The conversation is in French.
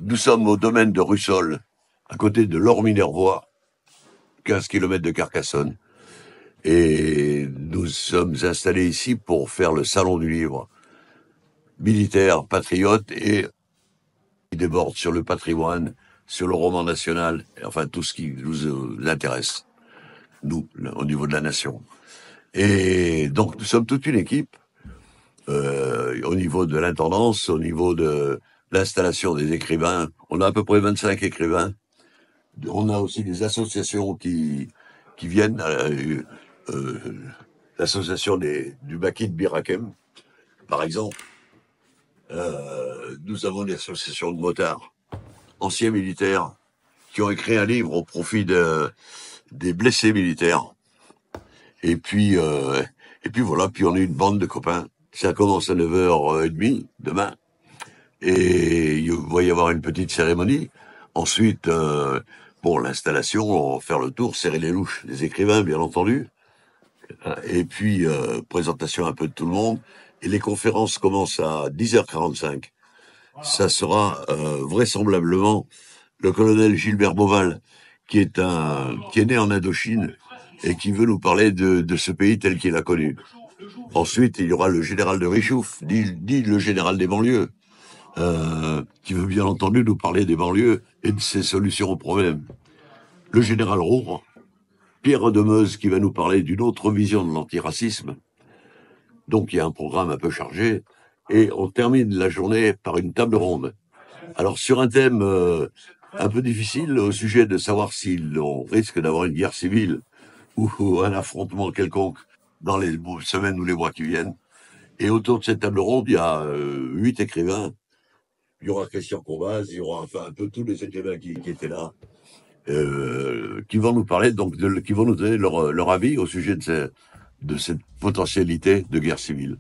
Nous sommes au domaine de Russol, à côté de l'Orminervois, 15 kilomètres de Carcassonne. Et nous sommes installés ici pour faire le salon du livre militaire, patriote et qui déborde sur le patrimoine, sur le roman national, enfin tout ce qui nous intéresse, nous, au niveau de la nation. Et donc nous sommes toute une équipe, au niveau de l'intendance, au niveau de l'installation des écrivains. On a à peu près 25 écrivains. On a aussi des associations qui viennent, euh, l'association du Maquis de Birakem, par exemple. Nous avons des associations de motards, anciens militaires, qui ont écrit un livre au profit des blessés militaires. Et puis, euh, et puis voilà, puis on est une bande de copains. Ça commence à 9h30 demain. Et il va y avoir une petite cérémonie. Ensuite, pour l'installation, on va faire le tour, serrer les louches des écrivains, bien entendu. Et puis, présentation un peu de tout le monde. Et les conférences commencent à 10h45. Ça sera vraisemblablement le colonel Gilbert Beauval, qui est né en Indochine et qui veut nous parler de ce pays tel qu'il a connu. Ensuite, il y aura le général de Richouf, dit le général des banlieues, qui veut bien entendu nous parler des banlieues et de ses solutions aux problèmes. Le général Roure, Pierre Demeuse, qui va nous parler d'une autre vision de l'antiracisme. Donc il y a un programme un peu chargé. Et on termine la journée par une table ronde. Alors sur un thème un peu difficile, au sujet de savoir si l'on risque d'avoir une guerre civile ou un affrontement quelconque dans les semaines ou les mois qui viennent. Et autour de cette table ronde, il y a 8 écrivains. Il y aura Christian Combaz, il y aura enfin un peu tous les écrivains qui étaient là, qui vont nous parler, donc qui vont nous donner leur avis au sujet de cette potentialité de guerre civile.